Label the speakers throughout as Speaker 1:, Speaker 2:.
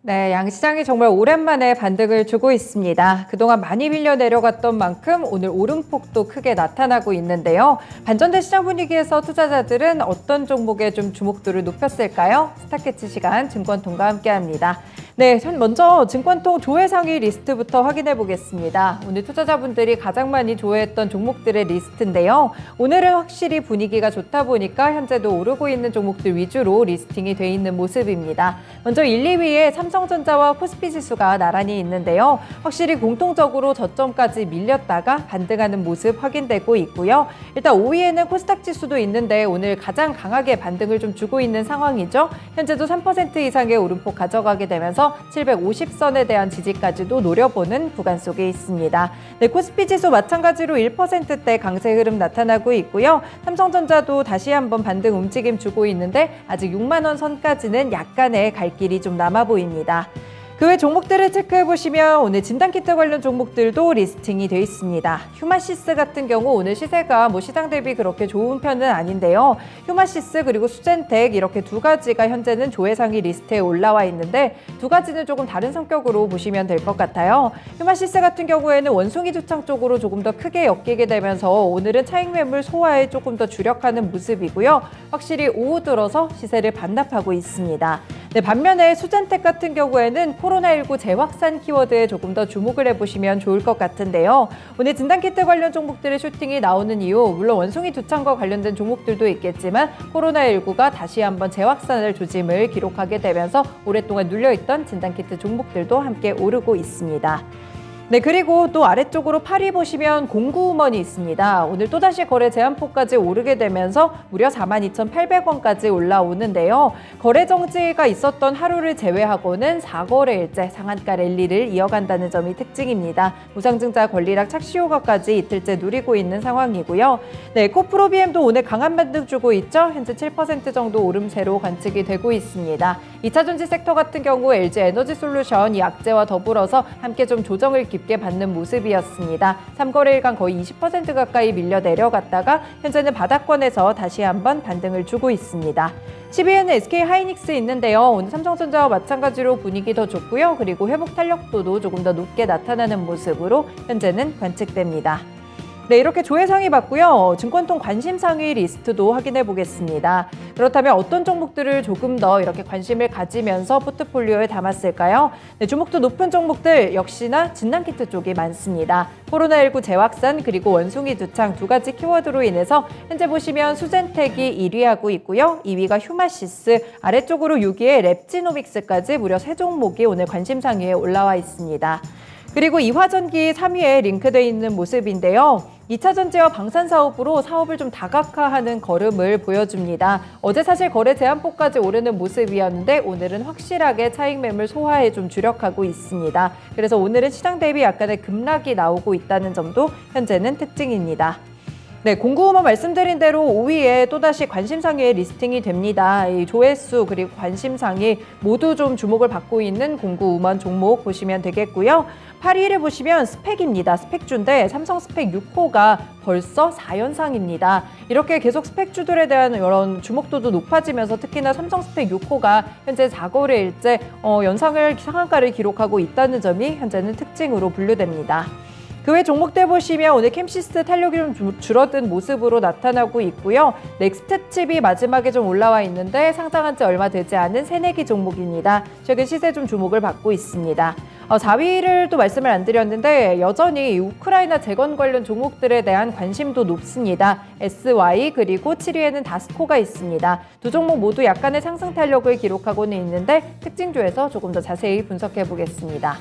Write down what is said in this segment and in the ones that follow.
Speaker 1: 네, 양시장이 정말 오랜만에 반등을 주고 있습니다. 그동안 많이 밀려 내려갔던 만큼 오늘 오름폭도 크게 나타나고 있는데요. 반전된 시장 분위기에서 투자자들은 어떤 종목에 좀 주목도를 높였을까요? 스타캐치 시간 증권통과 함께합니다. 네, 먼저 증권통 조회 상위 리스트부터 확인해 보겠습니다. 오늘 투자자분들이 가장 많이 조회했던 종목들의 리스트인데요. 오늘은 확실히 분위기가 좋다 보니까 현재도 오르고 있는 종목들 위주로 리스팅이 돼 있는 모습입니다. 먼저 1, 2위에 삼성전자와 코스피 지수가 나란히 있는데요. 확실히 공통적으로 저점까지 밀렸다가 반등하는 모습 확인되고 있고요. 일단 5위에는 코스닥 지수도 있는데 오늘 가장 강하게 반등을 좀 주고 있는 상황이죠. 현재도 3% 이상의 오름폭 가져가게 되면서 750선에 대한 지지까지도 노려보는 구간 속에 있습니다. 네, 코스피 지수 마찬가지로 1%대 강세 흐름 나타나고 있고요. 삼성전자도 다시 한번 반등 움직임 주고 있는데 아직 6만 원 선까지는 약간의 갈 길이 좀 남아 보입니다. 그 외 종목들을 체크해보시면 오늘 진단키트 관련 종목들도 리스팅이 돼 있습니다. 휴마시스 같은 경우 오늘 시세가 시장 대비 그렇게 좋은 편은 아닌데요. 휴마시스 그리고 수젠텍 이렇게 두 가지가 현재는 조회상위 리스트에 올라와 있는데 두 가지는 조금 다른 성격으로 보시면 될 것 같아요. 휴마시스 같은 경우에는 원숭이 두창 쪽으로 조금 더 크게 엮이게 되면서 오늘은 차익 매물 소화에 조금 더 주력하는 모습이고요. 확실히 오후 들어서 시세를 반납하고 있습니다. 네, 반면에 수젠텍 같은 경우에는 코로나19 재확산 키워드에 조금 더 주목을 해보시면 좋을 것 같은데요. 오늘 진단키트 관련 종목들의 슈팅이 나오는 이유, 물론 원숭이 두창과 관련된 종목들도 있겠지만 코로나19가 다시 한번 재확산을 조짐을 기록하게 되면서 오랫동안 눌려있던 진단키트 종목들도 함께 오르고 있습니다. 네, 그리고 또 아래쪽으로 8위 보시면 공구음원이 있습니다. 오늘 또다시 거래 제한폭까지 오르게 되면서 무려 42,800원까지 올라오는데요. 거래 정지가 있었던 하루를 제외하고는 4거래일째 상한가 랠리를 이어간다는 점이 특징입니다. 무상증자 권리락 착시 효과까지 이틀째 누리고 있는 상황이고요. 네, 코프로비엠도 오늘 강한 반등 주고 있죠. 현재 7% 정도 오름세로 관측이 되고 있습니다. 2차전지 섹터 같은 경우 LG 에너지솔루션 이 악재와 더불어서 함께 좀 조정을 깊게 받는 모습이었습니다. 3거래일간 거의 20% 가까이 밀려 내려갔다가 현재는 바닥권에서 다시 한번 반등을 주고 있습니다. 10위에는 SK하이닉스 있는데요. 오늘 삼성전자와 마찬가지로 분위기 더 좋고요. 그리고 회복 탄력도도 조금 더 높게 나타나는 모습으로 현재는 관측됩니다. 네, 이렇게 조회상위 봤고요. 증권통 관심상위 리스트도 확인해 보겠습니다. 그렇다면 어떤 종목들을 조금 더 이렇게 관심을 가지면서 포트폴리오에 담았을까요? 네, 주목도 높은 종목들 역시나 진단키트 쪽이 많습니다. 코로나19 재확산 그리고 원숭이 두창 두 가지 키워드로 인해서 현재 보시면 수젠텍이 1위하고 있고요. 2위가 휴마시스, 아래쪽으로 6위에 랩지노믹스까지 무려 3종목이 오늘 관심상위에 올라와 있습니다. 그리고 이화전기 3위에 링크되어 있는 모습인데요. 2차 전지와 방산 사업으로 사업을 좀 다각화하는 걸음을 보여줍니다. 어제 사실 거래 제한폭까지 오르는 모습이었는데 오늘은 확실하게 차익 매물 소화에 좀 주력하고 있습니다. 그래서 오늘은 시장 대비 약간의 급락이 나오고 있다는 점도 현재는 특징입니다. 네, 공구음원 말씀드린 대로 5위에 또다시 관심상위에 리스팅이 됩니다. 이 조회수 그리고 관심상위 모두 좀 주목을 받고 있는 공구음원 종목 보시면 되겠고요. 8위를 보시면 스펙입니다. 스펙주인데 삼성 스펙 6호가 벌써 4연상입니다. 이렇게 계속 스펙주들에 대한 이런 주목도도 높아지면서 특히나 삼성 스펙 6호가 현재 4거래일째 연상을 상한가를 기록하고 있다는 점이 현재는 특징으로 분류됩니다. 그 외 종목들 보시면 오늘 캠시스 탄력이 좀 줄어든 모습으로 나타나고 있고요. 넥스트칩이 마지막에 좀 올라와 있는데 상장한 지 얼마 되지 않은 새내기 종목입니다. 최근 시세 좀 주목을 받고 있습니다. 4위를 또 말씀을 안 드렸는데 여전히 우크라이나 재건 관련 종목들에 대한 관심도 높습니다. SY 그리고 7위에는 다스코가 있습니다. 두 종목 모두 약간의 상승 탄력을 기록하고는 있는데 특징주에서 조금 더 자세히 분석해 보겠습니다.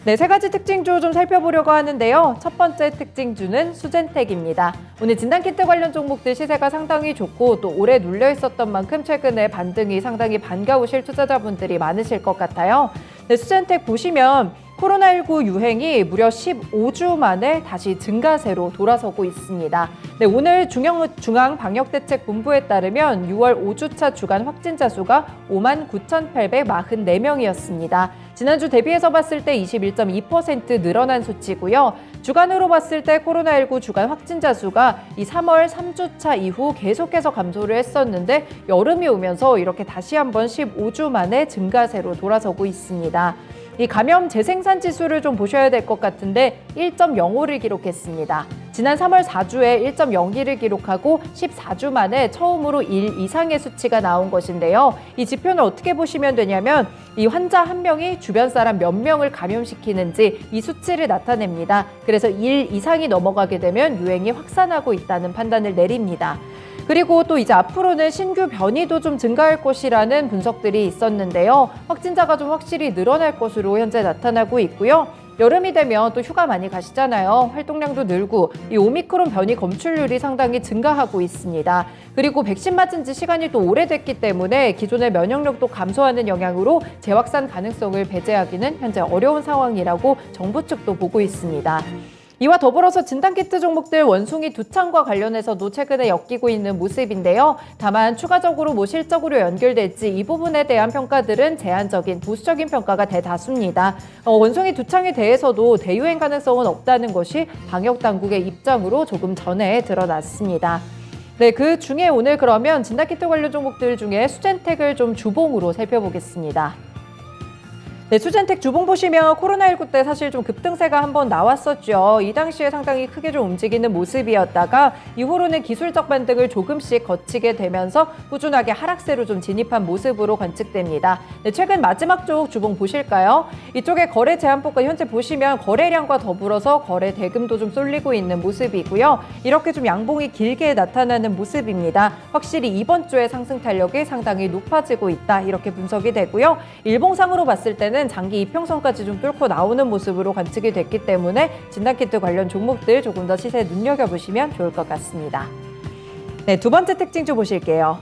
Speaker 1: 네, 세 가지 특징주 좀 살펴보려고 하는데요. 첫 번째 특징주는 수젠텍입니다. 오늘 진단키트 관련 종목들 시세가 상당히 좋고 또 오래 눌려 있었던 만큼 최근에 반등이 상당히 반가우실 투자자분들이 많으실 것 같아요. 네, 수젠텍 보시면 코로나19 유행이 무려 15주 만에 다시 증가세로 돌아서고 있습니다. 네, 오늘 중앙방역대책본부에 따르면 6월 5주차 주간 확진자 수가 59,844명이었습니다. 지난주 대비해서 봤을 때 21.2% 늘어난 수치고요. 주간으로 봤을 때 코로나19 주간 확진자 수가 이 3월 3주차 이후 계속해서 감소를 했었는데 여름이 오면서 이렇게 다시 한번 15주 만에 증가세로 돌아서고 있습니다. 이 감염 재생산 지수를 좀 보셔야 될 것 같은데 1.05를 기록했습니다. 지난 3월 4주에 1.02를 기록하고 14주 만에 처음으로 1 이상의 수치가 나온 것인데요. 이 지표는 어떻게 보시면 되냐면 이 환자 한 명이 주변 사람 몇 명을 감염시키는지 이 수치를 나타냅니다. 그래서 1 이상이 넘어가게 되면 유행이 확산하고 있다는 판단을 내립니다. 그리고 또 이제 앞으로는 신규 변이도 좀 증가할 것이라는 분석들이 있었는데요. 확진자가 좀 확실히 늘어날 것으로 현재 나타나고 있고요. 여름이 되면 또 휴가 많이 가시잖아요. 활동량도 늘고 이 오미크론 변이 검출률이 상당히 증가하고 있습니다. 그리고 백신 맞은 지 시간이 또 오래됐기 때문에 기존의 면역력도 감소하는 영향으로 재확산 가능성을 배제하기는 현재 어려운 상황이라고 정부 측도 보고 있습니다. 이와 더불어서 진단키트 종목들 원숭이 두창과 관련해서도 최근에 엮이고 있는 모습인데요. 다만 추가적으로 실적으로 연결될지 이 부분에 대한 평가들은 제한적인 보수적인 평가가 대다수입니다. 원숭이 두창에 대해서도 대유행 가능성은 없다는 것이 방역당국의 입장으로 조금 전에 드러났습니다. 네, 그 중에 오늘 그러면 진단키트 관련 종목들 중에 수젠텍을 좀 주봉으로 살펴보겠습니다. 네, 수젠텍 주봉 보시면 코로나19 때 사실 좀 급등세가 한번 나왔었죠. 이 당시에 상당히 크게 좀 움직이는 모습이었다가 이후로는 기술적 반등을 조금씩 거치게 되면서 꾸준하게 하락세로 좀 진입한 모습으로 관측됩니다. 네, 최근 마지막 쪽 주봉 보실까요? 이쪽에 거래 제한폭과 현재 보시면 거래량과 더불어서 거래 대금도 좀 쏠리고 있는 모습이고요. 이렇게 좀 양봉이 길게 나타나는 모습입니다. 확실히 이번 주에 상승 탄력이 상당히 높아지고 있다. 이렇게 분석이 되고요. 일봉상으로 봤을 때는 장기 이평선까지 좀 뚫고 나오는 모습으로 관측이 됐기 때문에 진단키트 관련 종목들 조금 더 시세에 눈여겨보시면 좋을 것 같습니다. 네, 두 번째 특징주 보실게요.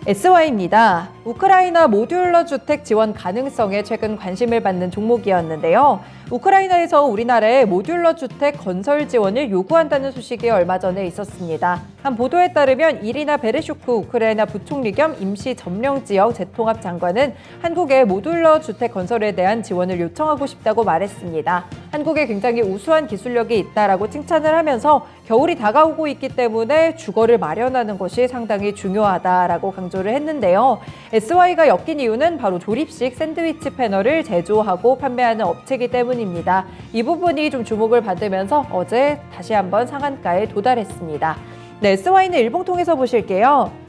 Speaker 1: SY입니다. 우크라이나 모듈러 주택 지원 가능성에 최근 관심을 받는 종목이었는데요. 우크라이나에서 우리나라에 모듈러 주택 건설 지원을 요구한다는 소식이 얼마 전에 있었습니다. 한 보도에 따르면 이리나 베레슈크 우크라이나 부총리 겸 임시 점령 지역 재통합 장관은 한국의 모듈러 주택 건설에 대한 지원을 요청하고 싶다고 말했습니다. 한국에 굉장히 우수한 기술력이 있다라고 칭찬을 하면서 겨울이 다가오고 있기 때문에 주거를 마련하는 것이 상당히 중요하다라고 강조를 했는데요. SY가 엮인 이유는 바로 조립식 샌드위치 패널을 제조하고 판매하는 업체이기 때문입니다. 이 부분이 좀 주목을 받으면서 어제 다시 한번 상한가에 도달했습니다. 네, SY는 일봉 통해서 보실게요.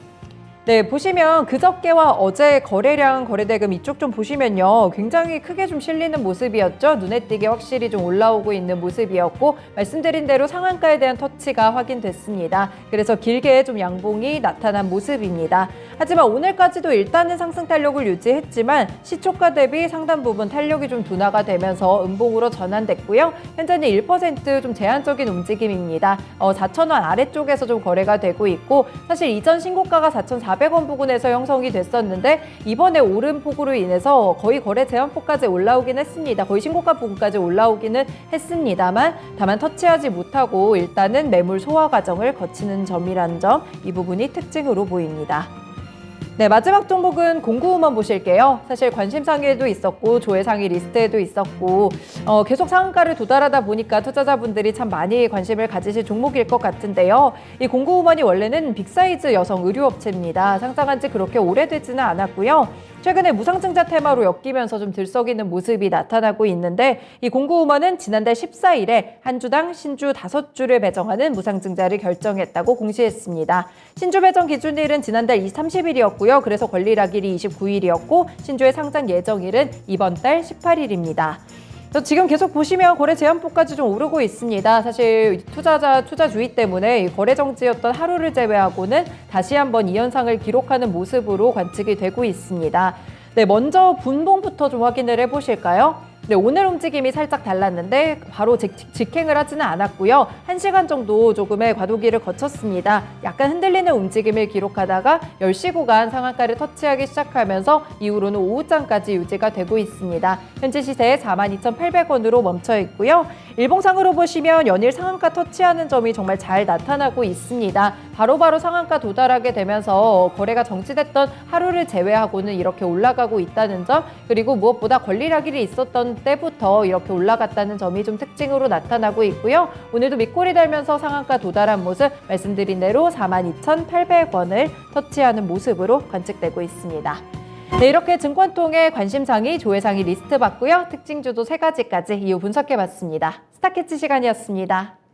Speaker 1: 네, 보시면 그저께와 어제 거래량, 거래대금 이쪽 좀 보시면요. 굉장히 크게 좀 실리는 모습이었죠. 눈에 띄게 확실히 좀 올라오고 있는 모습이었고 말씀드린 대로 상한가에 대한 터치가 확인됐습니다. 그래서 길게 좀 양봉이 나타난 모습입니다. 하지만 오늘까지도 일단은 상승 탄력을 유지했지만 시초가 대비 상당 부분 탄력이 좀 둔화가 되면서 음봉으로 전환됐고요. 현재는 1% 좀 제한적인 움직임입니다. 4,000원 아래쪽에서 좀 거래가 되고 있고 사실 이전 신고가가 4,400원 부근에서 형성이 됐었는데 이번에 오름폭으로 인해서 거의 거래 제한폭까지 올라오긴 했습니다. 거의 신고가 부근까지 올라오기는 했습니다만 다만 터치하지 못하고 일단은 매물 소화 과정을 거치는 점이라는 점, 이 부분이 특징으로 보입니다. 네, 마지막 종목은 공구음원 보실게요. 사실 관심상에도 있었고 조회상위 리스트에도 있었고 계속 상한가를 도달하다 보니까 투자자분들이 참 많이 관심을 가지실 종목일 것 같은데요. 이 공구음원이 원래는 빅사이즈 여성 의류업체입니다. 상장한 지 그렇게 오래되지는 않았고요. 최근에 무상증자 테마로 엮이면서 좀 들썩이는 모습이 나타나고 있는데 이 공구음원은 지난달 14일에 한 주당 신주 5주를 배정하는 무상증자를 결정했다고 공시했습니다. 신주 배정 기준일은 지난달 30일이었고요. 그래서 권리락일이 29일이었고 신주의 상장 예정일은 이번 달 18일입니다. 지금 계속 보시면 거래 제한폭까지 좀 오르고 있습니다. 사실 투자 주의 때문에 거래 정지였던 하루를 제외하고는 다시 한번 이 현상을 기록하는 모습으로 관측이 되고 있습니다. 네, 먼저 분봉부터 좀 확인을 해보실까요? 네, 오늘 움직임이 살짝 달랐는데 바로 직행을 하지는 않았고요. 1시간 정도 조금의 과도기를 거쳤습니다. 약간 흔들리는 움직임을 기록하다가 10시 구간 상한가를 터치하기 시작하면서 이후로는 오후장까지 유지가 되고 있습니다. 현재 시세 42,800원으로 멈춰 있고요. 일봉상으로 보시면 연일 상한가 터치하는 점이 정말 잘 나타나고 있습니다. 바로바로 상한가 도달하게 되면서 거래가 정지됐던 하루를 제외하고는 이렇게 올라가고 있다는 점, 그리고 무엇보다 권리락일이 있었던 때부터 이렇게 올라갔다는 점이 좀 특징으로 나타나고 있고요. 오늘도 밑골이 달면서 상한가 도달한 모습, 말씀드린 대로 42,800원을 터치하는 모습으로 관측되고 있습니다. 네, 이렇게 증권통의 관심상위, 조회상위 리스트 봤고요. 특징주도 3가지까지 이후 분석해봤습니다. 스타캐치 시간이었습니다.